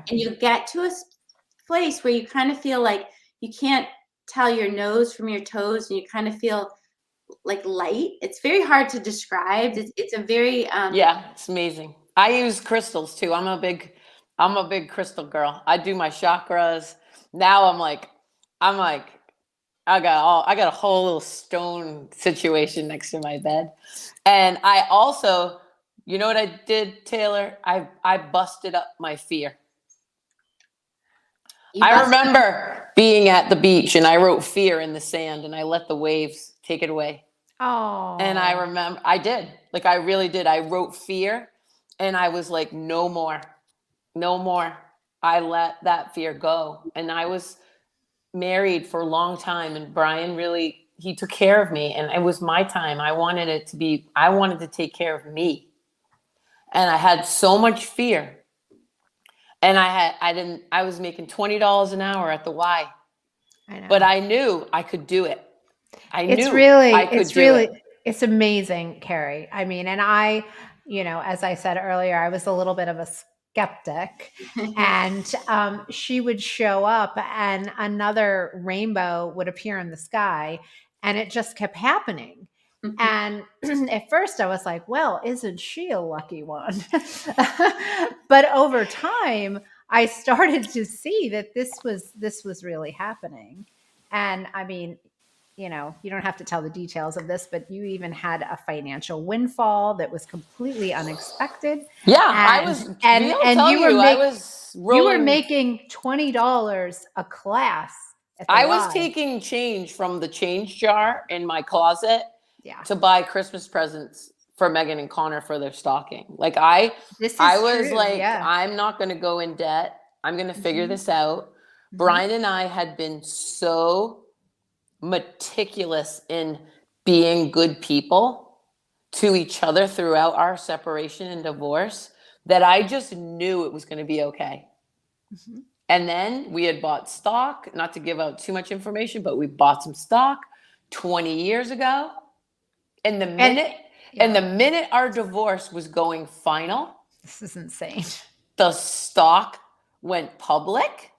And you get to a place where you kind of feel like you can't tell your nose from your toes, and you kind of feel like light. It's very hard to describe. It's a very yeah, it's amazing. I use crystals too. I'm a big crystal girl. I do my chakras. Now I'm like I got a whole little stone situation next to my bed. And I also, you know what I did, Taylor? I busted up my fear. I remember being at the beach and I wrote fear in the sand and I let the waves take it away. Oh. And I remember I did. Like I really did. I wrote fear and I was like, no more. No more. I let that fear go. And I was married for a long time, and Brian really, he took care of me, and it was my time. I wanted to take care of me. And I had so much fear. And I was making $20 an hour at the Y. I know. But I knew I could do it. It's amazing, Carrie. I mean, and I, as I said earlier, I was a little bit of a skeptic, and she would show up and another rainbow would appear in the sky, and it just kept happening. And at first I was like, well, isn't she a lucky one? But over time, I started to see that this was really happening. And I mean, you don't have to tell the details of this, but you even had a financial windfall that was completely unexpected. Yeah, you were making $20 a class. I was taking change from the change jar in my closet to buy Christmas presents for Megan and Connor for their stocking. Like I'm not going to go in debt. I'm going to figure this out. Mm-hmm. Brian and I had been so meticulous in being good people to each other throughout our separation and divorce that I just knew it was going to be okay. Mm-hmm. And then we had bought stock, not to give out too much information, but we bought some stock 20 years ago. And the minute our divorce was going final, this is insane. The stock went public.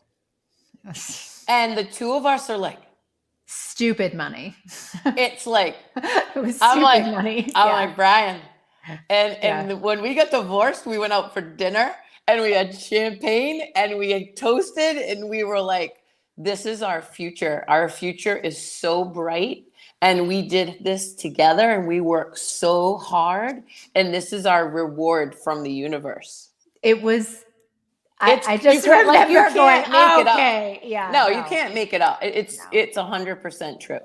And the two of us are like, stupid money. It's like, it was stupid money. I'm like, Brian. And when we got divorced, we went out for dinner and we had champagne and we had toasted and we were like, this is our future. Our future is so bright. And we did this together and we worked so hard. And this is our reward from the universe. It was I just felt like you were going, okay, yeah. No, you can't make it up. It's 100% true.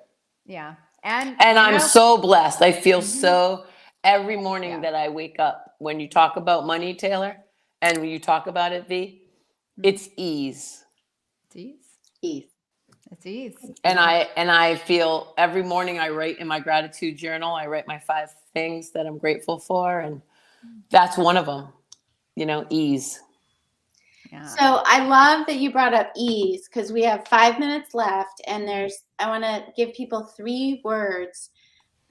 Yeah. And I'm so blessed. I feel so every morning that I wake up, when you talk about money, Taylor, and when you talk about it, V, it's ease. It's ease. Ease. It's ease. And I feel every morning I write in my gratitude journal, I write my 5 things that I'm grateful for. And that's one of them, ease. Yeah. So I love that you brought up ease, because we have 5 minutes left, and I want to give people 3 words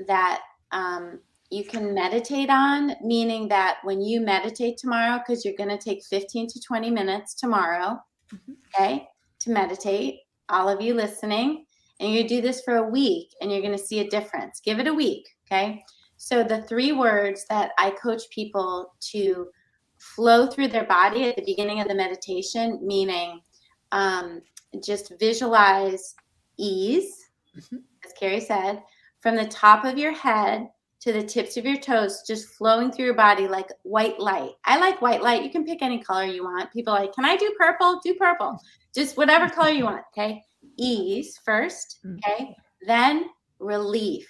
that you can meditate on, meaning that when you meditate tomorrow, because you're going to take 15 to 20 minutes tomorrow, okay, to meditate, all of you listening, and you do this for a week, and you're going to see a difference. Give it a week, okay? So the 3 words that I coach people to flow through their body at the beginning of the meditation, meaning just visualize ease, as Carrie said, from the top of your head to the tips of your toes, just flowing through your body like white light. I like white light. You can pick any color you want. People are like, can I do purple? Do purple. Just whatever color you want, okay? Ease first, okay? Then relief.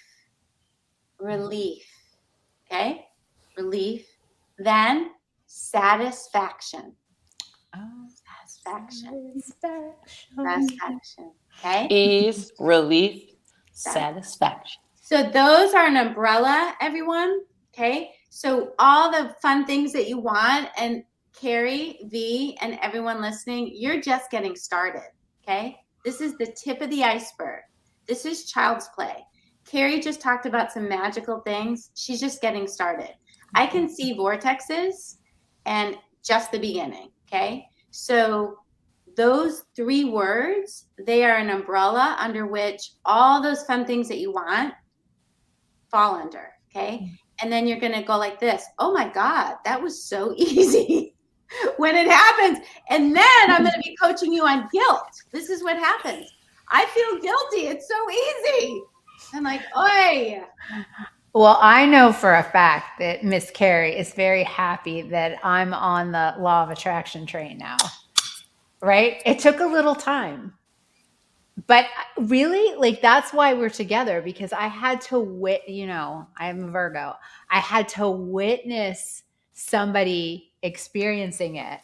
Relief, okay? Relief. Then satisfaction. Satisfaction. Satisfaction. Okay. Ease, relief, satisfaction. So those are an umbrella, everyone. Okay. So all the fun things that you want, and Carrie, V, and everyone listening, you're just getting started. Okay. This is the tip of the iceberg. This is child's play. Carrie just talked about some magical things. She's just getting started. I can see vortexes and just the beginning, okay? So those 3 words, they are an umbrella under which all those fun things that you want fall under, okay? And then you're gonna go like this, oh my God, that was so easy when it happens. And then I'm gonna be coaching you on guilt. This is what happens. I feel guilty, it's so easy. I'm like, oi. Well, I know for a fact that Miss Carrie is very happy that I'm on the law of attraction train now, right? It took a little time, but really, like, that's why we're together, because I had to I'm a Virgo. I had to witness somebody experiencing it,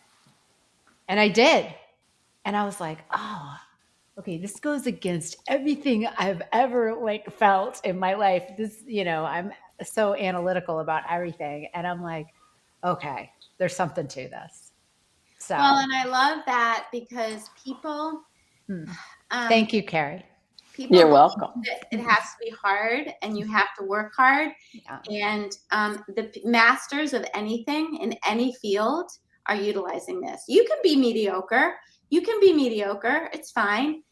and I did. And I was like, oh, okay, this goes against everything I've ever felt in my life. This, I'm so analytical about everything. And I'm like, okay, there's something to this. So, well, and I love that, because people, thank you, Carrie. You're welcome. It has to be hard, and you have to work hard. Yeah. And the masters of anything in any field are utilizing this. You can be mediocre. It's fine.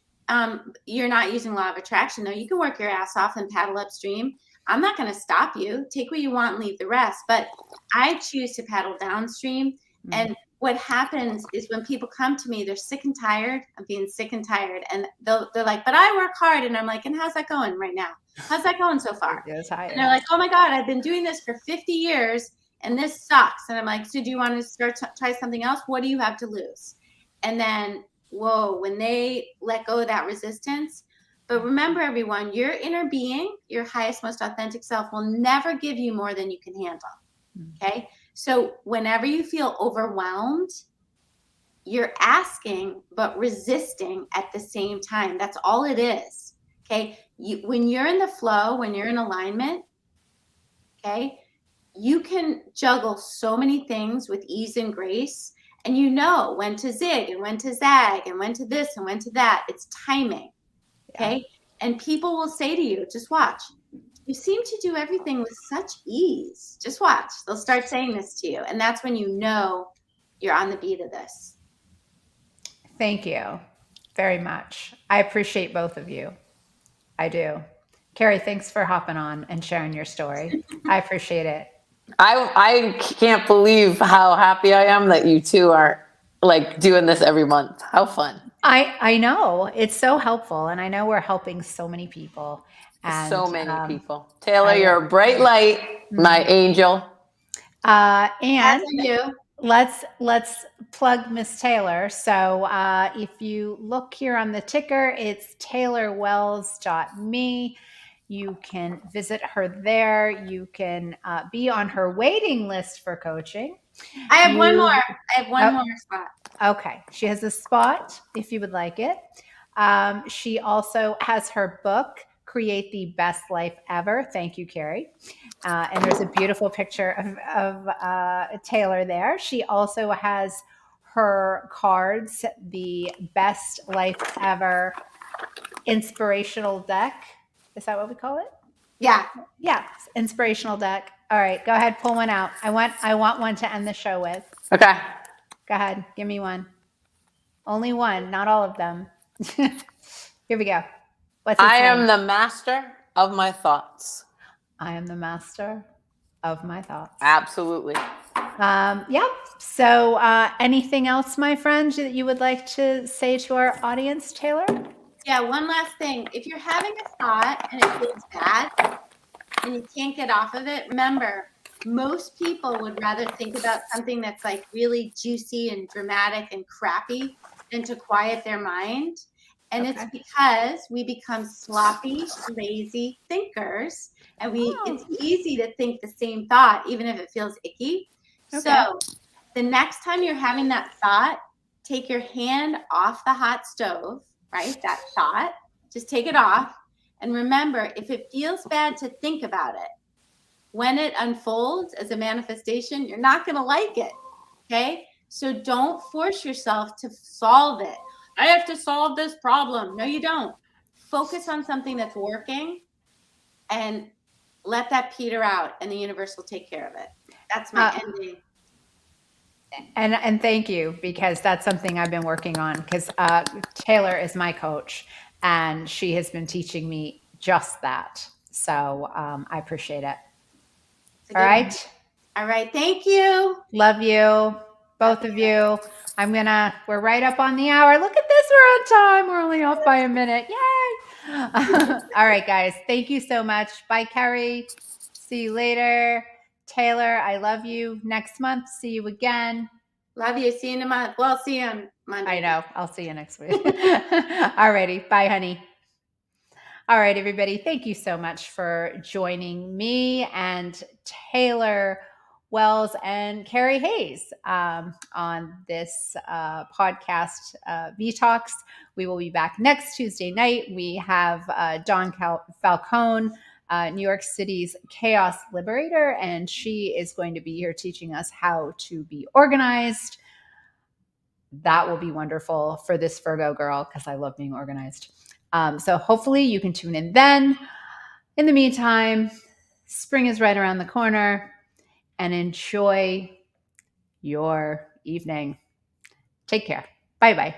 You're not using law of attraction, though. You can work your ass off and paddle upstream. I'm not going to stop you. Take what you want and leave the rest. But I choose to paddle downstream. And what happens is when people come to me, they're sick and tired of being sick and tired. And they're like, but I work hard. And I'm like, and how's that going right now? How's that going so far? And they're like, oh my God, I've been doing this for 50 years and this sucks. And I'm like, so do you want to try something else? What do you have to lose? And then, whoa, when they let go of that resistance. But remember, everyone, your inner being, your highest, most authentic self, will never give you more than you can handle. Okay? So whenever you feel overwhelmed, you're asking but resisting at the same time. That's all it is. Okay? When you're in the flow, when you're in alignment, okay, you can juggle so many things with ease and grace. And you know when to zig and when to zag and when to this and when to that. It's timing. Okay? Yeah. And people will say to you, just watch. You seem to do everything with such ease. Just watch. They'll start saying this to you. And that's when you know you're on the beat of this. Thank you very much. I appreciate both of you. I do. Carrie, thanks for hopping on and sharing your story. I appreciate it. I can't believe how happy I am that you two are doing this every month. How fun. I know. It's so helpful. And I know we're helping so many people. And, so many people. Taylor, you're a bright light, my angel. And you. let's plug Miss Taylor. So if you look here on the ticker, it's taylorwells.me. You can visit her there. You can be on her waiting list for coaching. I have one more. I have one more spot. Okay. She has a spot if you would like it. She also has her book, Create the Best Life Ever. Thank you, Carrie. And there's a beautiful picture of Taylor there. She also has her cards, the Best Life Ever inspirational deck. Is that what we call it? Yeah. Yeah, inspirational deck. All right, go ahead, pull one out. I want one to end the show with. Okay. Go ahead, give me one. Only one, not all of them. Here we go. What's it I say? am the master of my thoughts. I am the master of my thoughts. Absolutely. Yep. So anything else, my friends, that you would like to say to our audience, Taylor? Yeah, one last thing. If you're having a thought and it feels bad and you can't get off of it, remember, most people would rather think about something that's like really juicy and dramatic and crappy than to quiet their mind. And it's because we become sloppy, lazy thinkers, and it's easy to think the same thought, even if it feels icky. Okay. So the next time you're having that thought, take your hand off the hot stove, right? That thought, just take it off. And remember, if it feels bad to think about it, when it unfolds as a manifestation, you're not going to like it. Okay. So don't force yourself to solve it. I have to solve this problem. No, you don't. Focus on something that's working and let that peter out, and the universe will take care of it. That's my ending. And thank you, because that's something I've been working on, because Taylor is my coach and she has been teaching me just that. So I appreciate it. All right. All right. Thank you. Love you, both of you. We're right up on the hour. Look at this. We're on time. We're only off by a minute. Yay. All right, guys. Thank you so much. Bye, Carrie. See you later. Taylor, I love you. Next month, see you again. Love you. See you in a month. Well, see you on Monday. I know. I'll see you next week. All righty. Bye, honey. All right, everybody. Thank you so much for joining me and Taylor Wells and Carrie Hayes on this podcast, V-Talks. We will be back next Tuesday night. We have Dawn Falcone, New York City's Chaos Liberator, and she is going to be here teaching us how to be organized. That will be wonderful for this Virgo girl, because I love being organized. So hopefully you can tune in then. In the meantime, spring is right around the corner, and enjoy your evening. Take care. Bye-bye.